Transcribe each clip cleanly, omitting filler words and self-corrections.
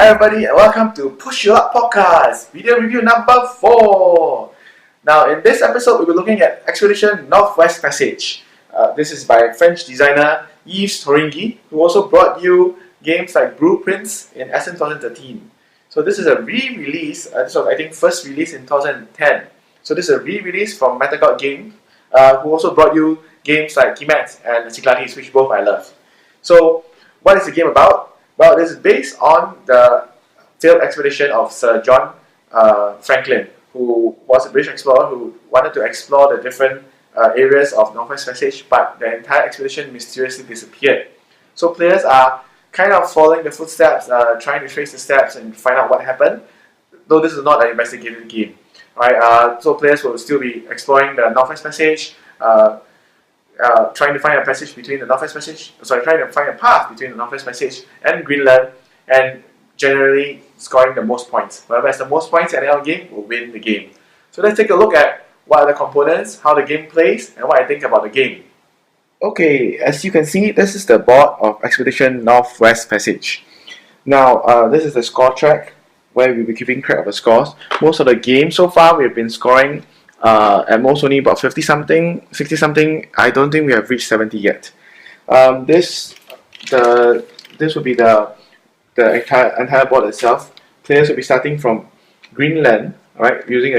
Hi everybody and welcome to Push Your Luck Podcast, video review number 4. Now in this episode we'll be looking at Expedition Northwest Passage. This is by French designer Yves Torringhi, who also brought you games like Blueprints in Essen 2013. So this is a re-release, this was I think first released in 2010. So this is a re-release from Metagod Games, who also brought you games like Kemet and Cyclades, which both I love. So what is the game about? Well, this is based on the failed expedition of Sir John Franklin, who was a British explorer who wanted to explore the different areas of Northwest Passage, but the entire expedition mysteriously disappeared. So players are kind of following the footsteps, trying to trace the steps and find out what happened, though this is not an investigative game. Right? So players will still be exploring the Northwest Passage, trying to find a passage between the Northwest Passage, trying to find a path between the Northwest Passage and Greenland, and generally scoring the most points. Whoever has the most points at the end of the game will win the game. So let's take a look at what are the components, how the game plays, and what I think about the game. Okay, as you can see, this is the board of Expedition Northwest Passage. Now, this is the score track where we'll be keeping track of the scores. Most of the game so far, we've been scoring at most only about 50 something, 60 something. I don't think we have reached 70 yet. This will be the entire board itself. Players will be starting from Greenland, right, using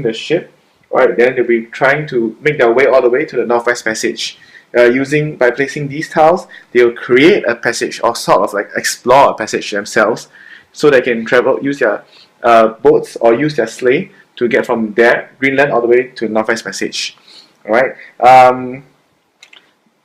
the ship. Right, then they'll be trying to make their way all the way to the Northwest Passage. By placing these tiles, they'll create a passage or sort of like explore a passage themselves, so they can travel, use their boats or use their sleigh to get from there, Greenland, all the way to Northwest Passage. Alright.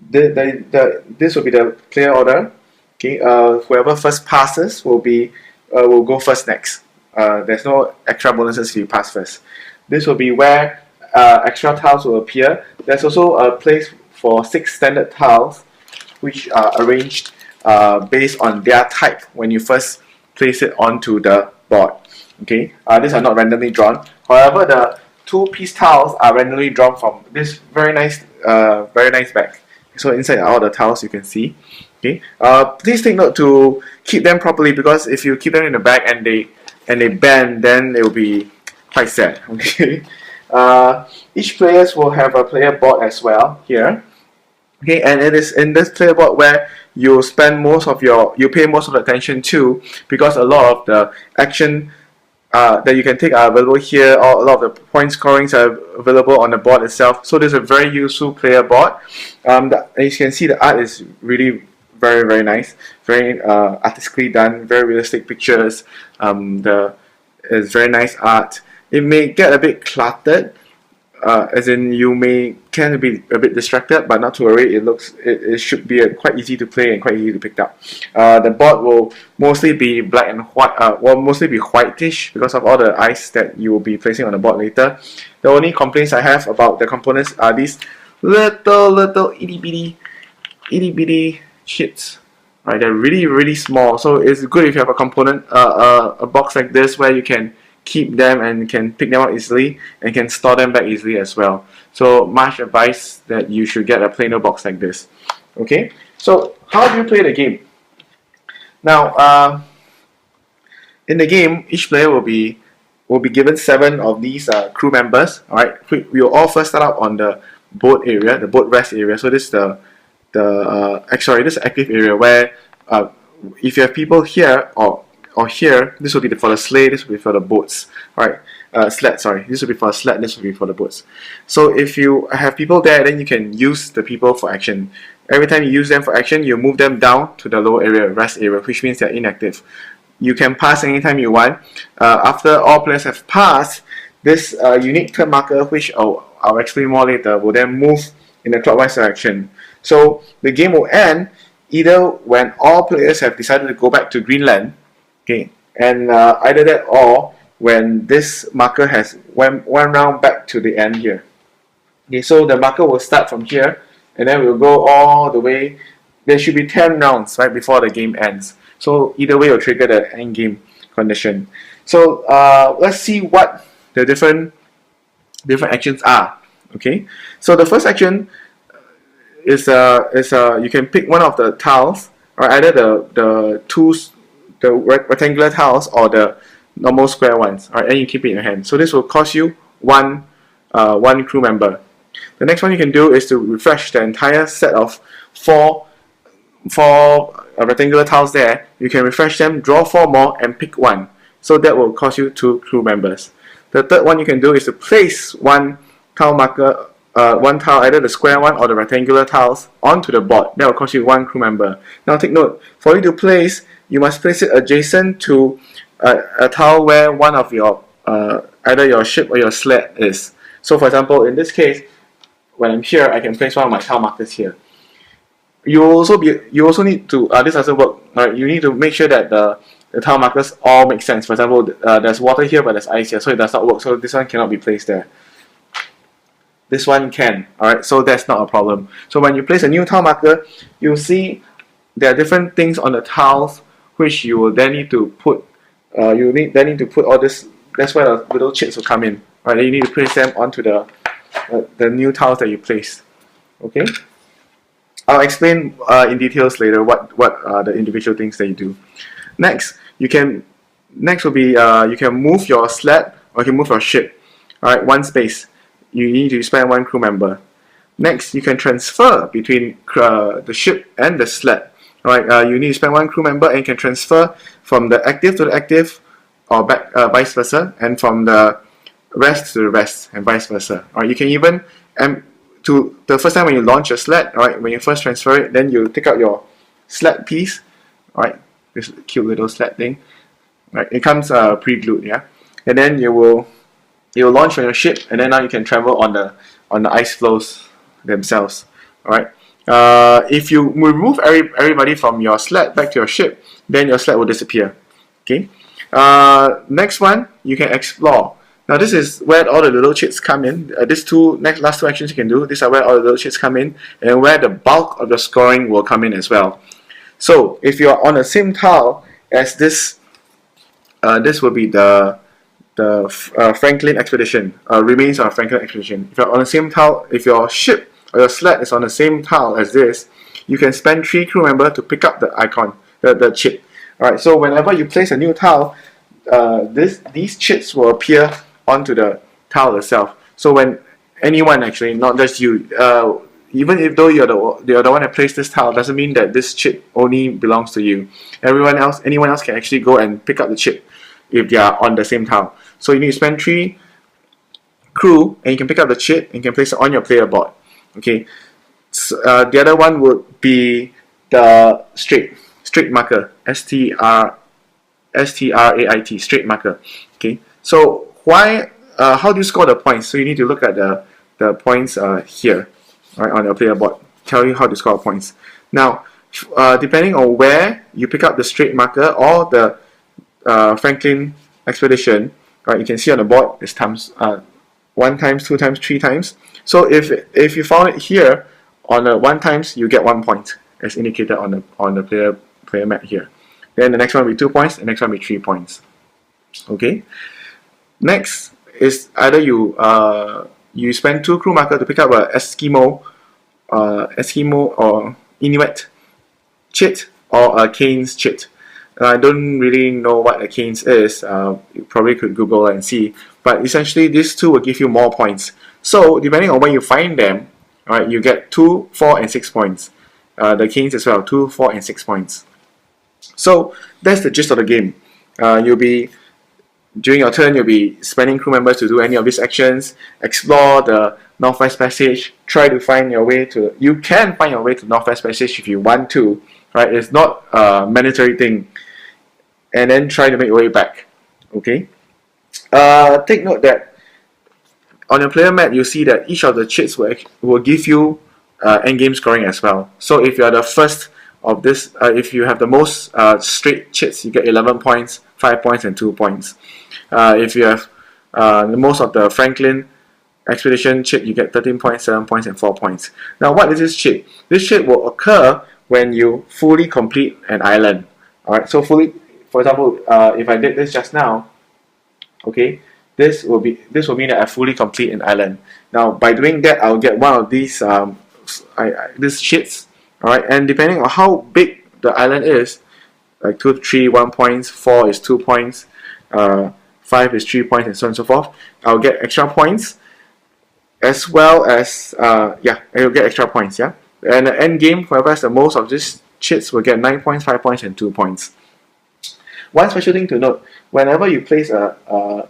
This will be the player order. Okay. Whoever first passes will go first next. There's no extra bonuses if you pass first. This will be where extra tiles will appear. There's also a place for 6 standard tiles, which are arranged based on their type when you first place it onto the board. Okay, these are not randomly drawn. However, the 2-piece tiles are randomly drawn from this very nice bag. So inside are all the tiles you can see. Okay, please take note to keep them properly, because if you keep them in the bag and they bend, then it will be quite sad. Okay, each players will have a player board as well here. Okay, and it is in this player board where you pay most of the attention to, because a lot of the action that you can take are available here, or a lot of the point scorings are available on the board itself. So this is a very useful player board. As you can see, the art is really very, very nice, very artistically done, very realistic pictures. It's very nice art. It may get a bit cluttered, as in you may kind of be a bit distracted, but not to worry. It should be quite easy to play and quite easy to pick up. The board will mostly be black and white, mostly be whitish because of all the ice that you will be placing on the board later. The only complaints I have about the components are these little itty bitty sheets. Right, they're really, really small. So it's good if you have a component, a box like this where you can keep them and can pick them up easily and can store them back easily as well. So much advice that you should get a plainer box like this. Okay, so how do you play the game? Now, in the game, each player will be given 7 of these crew members. All right, we will all first start out on the boat area, the boat rest area. So this is this active area where if you have people here or here, this will be for the sleigh, this will be for the boats. Alright, sled, sorry. This will be for the sled, this will be for the boats. So if you have people there, then you can use the people for action. Every time you use them for action, you move them down to the lower area, rest area, which means they're inactive. You can pass anytime you want. After all players have passed, this unique turn marker, which I'll explain more later, will then move in the clockwise direction. So the game will end either when all players have decided to go back to Greenland, okay, and either that or when this marker has went round back to the end here. Okay, so the marker will start from here and then we'll go all the way. There should be 10 rounds right before the game ends. So either way will trigger the end game condition. So let's see what the different actions are. Okay, so the first action is you can pick one of the tiles, or either the the rectangular tiles or the normal square ones, alright, and you keep it in your hand. So this will cost you one crew member. The next one you can do is to refresh the entire set of four rectangular tiles there. You can refresh them, draw 4 more, and pick one. So that will cost you 2 crew members. The third one you can do is to place one tile marker, one tile, either the square one or the rectangular tiles, onto the board. That will cost you 1 crew member. Now take note, for you to place, you must place it adjacent to a tile where one of your either your ship or your sled is. So for example, in this case, when I'm here, I can place one of my tile markers here. You also need to this doesn't work. Right? You need to make sure that the tile markers all make sense. For example, there's water here, but there's ice here, so it does not work. So this one cannot be placed there. This one can. Alright, so that's not a problem. So when you place a new tile marker, you'll see there are different things on the tiles which you will then need to put. You need then need to put all this. That's where the little chips will come in. Right, then you need to place them onto the new tiles that you place. Okay. I'll explain in details later what are the individual things that you do. Next will be you can move your sled or you can move your ship. Alright, one space. You need to spend 1 crew member. Next, you can transfer between the ship and the sled. Alright, you need to spend 1 crew member and you can transfer from the active to the active or back, vice versa, and from the rest to the rest and vice versa. Alright, you can even to the first time when you launch your sled, alright, when you first transfer it, then you take out your sled piece, alright, this cute little sled thing. Right, it comes pre-glued, yeah, and then you will launch on your ship, and then now you can travel on the ice floes themselves. Alright, if you remove everybody from your sled back to your ship, then your sled will disappear. Okay. Next one, you can explore. Now this is where all the little chits come in. Last two actions you can do. These are where all the little chits come in, and where the bulk of the scoring will come in as well. So if you are on the same tile as this, this will be the Franklin expedition, remains of Franklin expedition. If you're on the same tile, if your ship or your sled is on the same tile as this, you can spend 3 crew members to pick up the icon, the chip. Alright, so whenever you place a new tile, these chips will appear onto the tile itself. So when anyone, actually, not just you, even if though you're the one that placed this tile, doesn't mean that this chip only belongs to you. Anyone else can actually go and pick up the chip if they are on the same tile. So you need to spend 3 crew, and you can pick up the chip and you can place it on your player board. Okay. So, the other one would be the straight marker, S-T-R-A-I-T, straight marker. Okay. So how do you score the points? So you need to look at the points here, right, on your player board. Tell you how to score points. Now, depending on where you pick up the straight marker or the Franklin expedition, right, you can see on the board it's times 1 times, 2 times, 3 times. So if you found it here on the 1 times, you get 1 point as indicated on the player map here. Then the next one will be 2 points, the next one will be 3 points. Okay. Next is either you spend 2 crew marker to pick up a Eskimo or Inuit chit or a Cairns chit. I don't really know what a Cairns is. You probably could Google and see. But essentially, these two will give you more points. So depending on where you find them, right, you get 2, 4, and 6 points. The Cairns as well, 2, 4, and 6 points. So that's the gist of the game. During your turn, you'll be spending crew members to do any of these actions, explore the Northwest Passage, try to find your way to... You can find your way to Northwest Passage if you want to, right? It's not a mandatory thing. And then try to make your way back, okay? Take note that on your player map, you see that each of the chits will give you endgame scoring as well. So if you are the first of this, if you have the most straight chits, you get 11 points, 5 points, and 2 points. If you have the most of the Franklin expedition chit, you get 13 points, 7 points, and 4 points. Now, what is this chit? This chit will occur when you fully complete an island. Alright, so for example, if I did this just now, okay, this will mean that I fully complete an island. Now, by doing that, I'll get one of these these chits. Alright, and depending on how big the island is, like 2 to 3, 1 points, 4 is 2 points, 5 is 3 points, and so on and so forth. I'll get extra points, as well as I'll get extra points. Yeah, and the end game, whoever has the most of these chits will get 9 points, 5 points, and 2 points. One special thing to note: whenever you place one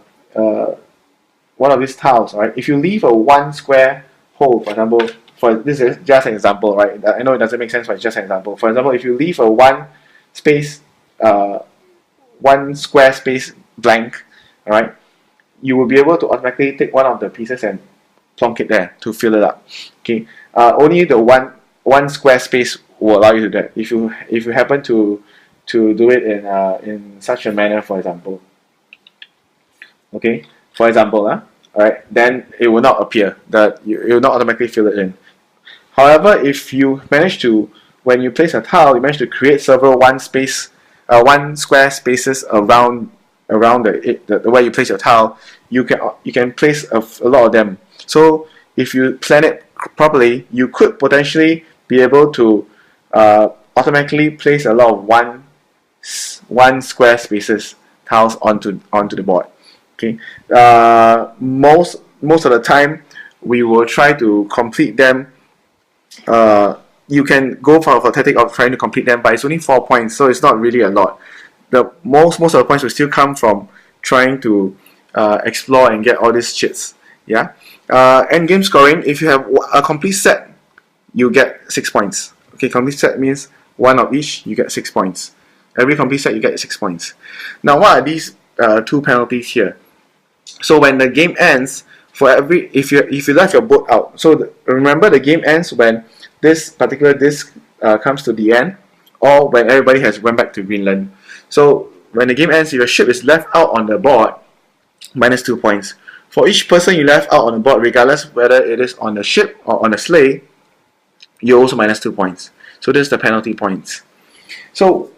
of these tiles, right? If you leave a 1 square hole, for example, for this is just an example, right? I know it doesn't make sense, but it's just an example. For example, if you leave a 1 square space blank, all right, you will be able to automatically take one of the pieces and plonk it there to fill it up. Okay, only the one square space will allow you to do that. If you happen to do it in such a manner, for example. Okay, for example, alright, then it will not appear, that it will not automatically fill it in. However, if you manage to, when you place a tile, you manage to create several one square spaces around the where you place your tile, you can place a lot of them. So if you plan it properly, you could potentially be able to automatically place a lot of one square spaces tiles onto the board. Okay, most of the time we will try to complete them. You can go for a tactic of trying to complete them, but it's only 4 points, so it's not really a lot. The most of the points will still come from trying to explore and get all these chits. Yeah. End game scoring: if you have a complete set, you get 6 points. Okay, complete set means one of each. You get 6 points. Every complete set, you get 6 points. Now, what are these 2 penalties here? So when the game ends, if you left your boat out, so remember the game ends when this particular disc comes to the end, or when everybody has went back to Greenland. So when the game ends, if your ship is left out on the board, minus 2 points. For each person you left out on the board, regardless whether it is on the ship or on the sleigh, you also minus 2 points. So this is the penalty points. So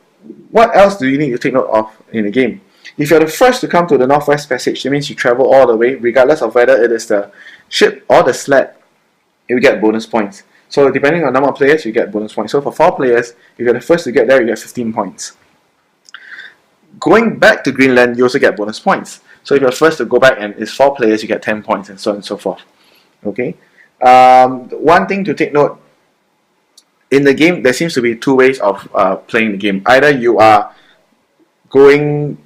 what else do you need to take note of in the game? If you're the first to come to the Northwest Passage, that means you travel all the way, regardless of whether it is the ship or the sled, you get bonus points. So depending on the number of players, you get bonus points. So for 4 players, if you're the first to get there, you get 15 points. Going back to Greenland, you also get bonus points. So if you're first to go back and it's 4 players, you get 10 points, and so on and so forth. Okay. One thing to take note: in the game, there seems to be 2 ways of playing the game. Either you are going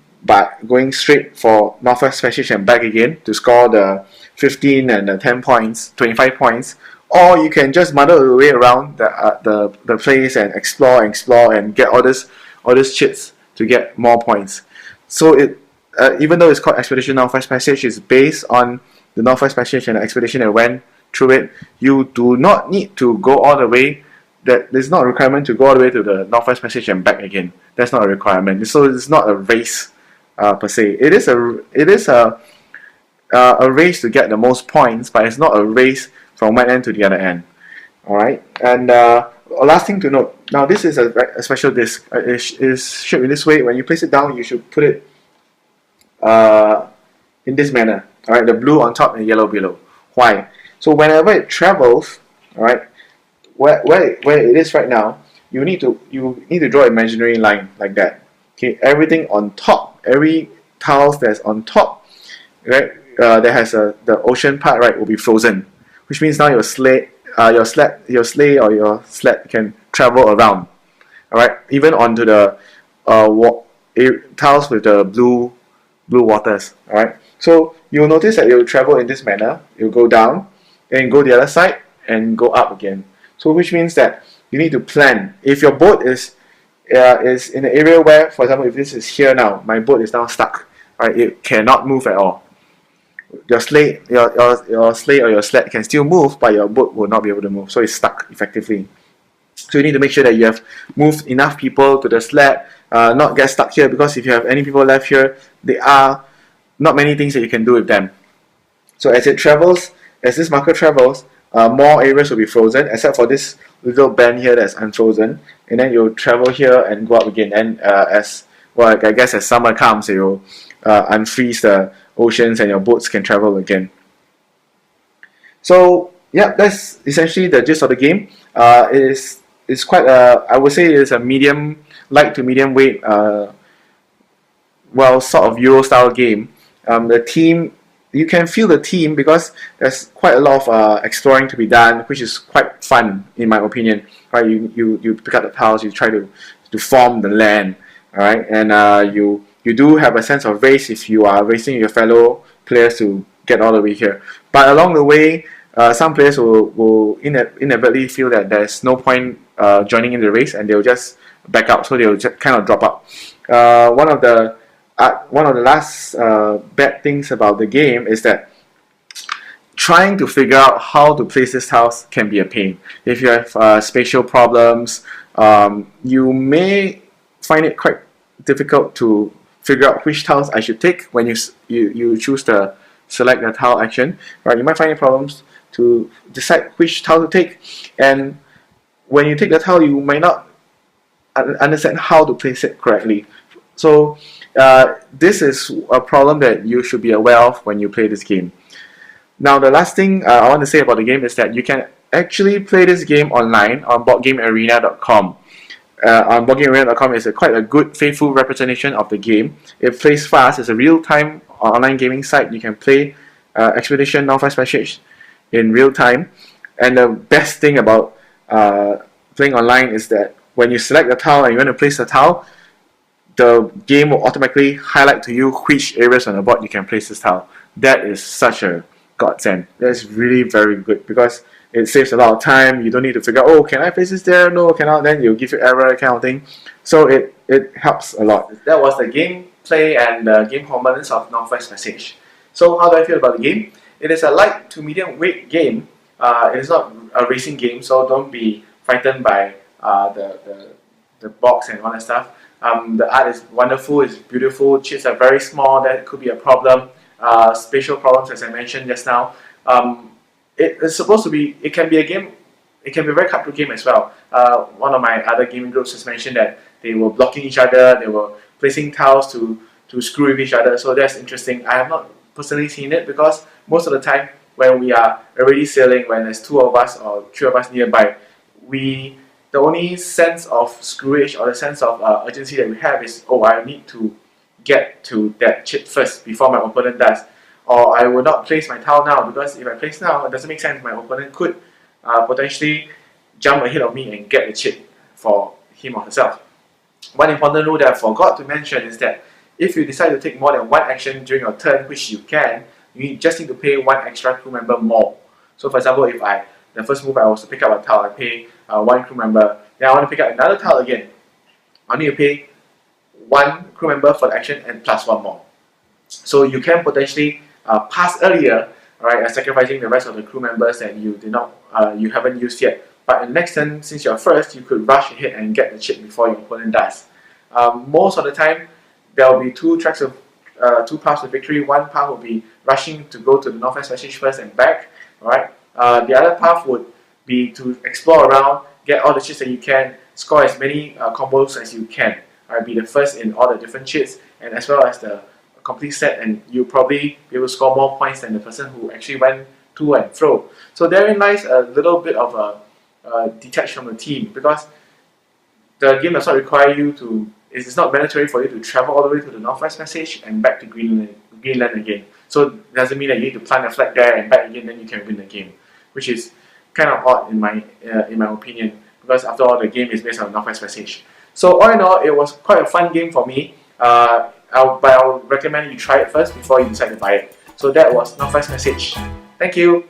straight for Northwest Passage and back again to score the 15 and the 10 points, 25 points, or you can just muddle your way around the place and explore and get all these chits to get more points. So it even though it's called Expedition Northwest Passage, it's based on the Northwest Passage and the expedition that went through it. You do not need to go all the way. There's not a requirement to go all the way to the Northwest Passage and back again. That's not a requirement. So it's not a race per se. It is a race to get the most points, but it's not a race from one end to the other end. Alright, and last thing to note, now this is a special disc. It is shaped in this way. When you place it down, you should put it in this manner. Alright, the blue on top and yellow below. Why? So whenever it travels, alright, where it is right now, you need to draw an imaginary line like that. Okay, everything on top, every tiles that's on top, right, that has the ocean part, right, will be frozen, which means now your sleigh or your sled can travel around. All right, even onto the tiles with the blue waters. All right, so you'll notice that you'll travel in this manner. You'll go down, and go the other side, and go up again. So which means that you need to plan. If your boat is in an area where, for example, if this is here now, my boat is now stuck. Right, it cannot move at all. Your sleigh or your sled can still move, but your boat will not be able to move. So it's stuck effectively. So you need to make sure that you have moved enough people to the sled, not get stuck here, because if you have any people left here, there are not many things that you can do with them. So as this marker travels, more areas will be frozen, except for this little band here that's unfrozen, and then you'll travel here and go up again. And as summer comes, you'll unfreeze the oceans and your boats can travel again. So yeah, that's essentially the gist of the game. It's quite I would say it's a medium light to medium weight, sort of Euro style game. The team, you can feel the team because there's quite a lot of exploring to be done, which is quite fun in my opinion. Right, you pick up the tiles, you try to form the land. All right, and you do have a sense of race if you are racing your fellow players to get all the way here. But along the way, some players will inadvertently feel that there's no point joining in the race, and they'll just back out, so they'll just kind of drop out. One of the last bad things about the game is that trying to figure out how to place these tiles can be a pain. If you have spatial problems, you may find it quite difficult to figure out which tiles I should take when you choose to select the tile action. Right, you might find problems to decide which tile to take, and when you take the tile, you might not understand how to place it correctly. So this is a problem that you should be aware of when you play this game. Now, the last thing I want to say about the game is that you can actually play this game online on BoardGameArena.com. On BoardGameArena.com is quite a good, faithful representation of the game. It plays fast. It's a real-time online gaming site. You can play Expedition Northwest Passage in real time. And the best thing about playing online is that when you select the tile and you want to place the tile, the game will automatically highlight to you which areas on the board you can place this tile. That is such a godsend. That's really very good because it saves a lot of time. You don't need to figure out, oh, can I place this there? No, cannot. Then you'll give you error kind of thing. So it helps a lot. That was the gameplay and game components of Northwest Passage. So how do I feel about the game? It is a light to medium weight game. It is not a racing game, so don't be frightened by the box and all that stuff. The art is wonderful, it's beautiful, chips are very small, that could be a problem. Spatial problems, as I mentioned just now. It's supposed to be, it can be a game, it can be a very cutthroat game as well. One of my other gaming groups has mentioned that they were blocking each other, they were placing tiles to screw with each other, so that's interesting. I have not personally seen it because most of the time when we are already sailing, when there's 2 of us or 3 of us nearby, the only sense of screwage or the sense of urgency that we have is, oh, I need to get to that chip first before my opponent does. Or I will not place my tile now because if I place now, it doesn't make sense. My opponent could potentially jump ahead of me and get the chip for him or herself. One important rule that I forgot to mention is that if you decide to take more than one action during your turn, which you can, you just need to pay 1 extra crew member more. So for example, if the first move I was to pick up a tile, I pay 1 crew member. Then I want to pick up another tile again. I need to pay 1 crew member for the action and plus 1 more. So you can potentially pass earlier, right, sacrificing the rest of the crew members that you haven't used yet. But in the next turn, since you're first, you could rush ahead and get the chip before your opponent does. Most of the time, there will be 2 tracks of 2 paths to victory. One path will be rushing to go to the Northwest Passage first and back. Alright. The other path would be to explore around, get all the cheats that you can, score as many combos as you can. Right, be the first in all the different cheats, and as well as the complete set, and you'll probably be able to score more points than the person who actually went to and fro. So therein lies a little bit of a detach from the team, because the game does not require you to, it's not mandatory for you to travel all the way to the Northwest Passage and back to Greenland again. So it doesn't mean that you need to plant a flag there and back again, then you can win the game, which is kind of odd in my opinion, because after all, the game is based on Northwest Passage. So all in all, it was quite a fun game for me, but I'll recommend you try it first before you decide to buy it. So that was Northwest Passage. Thank you!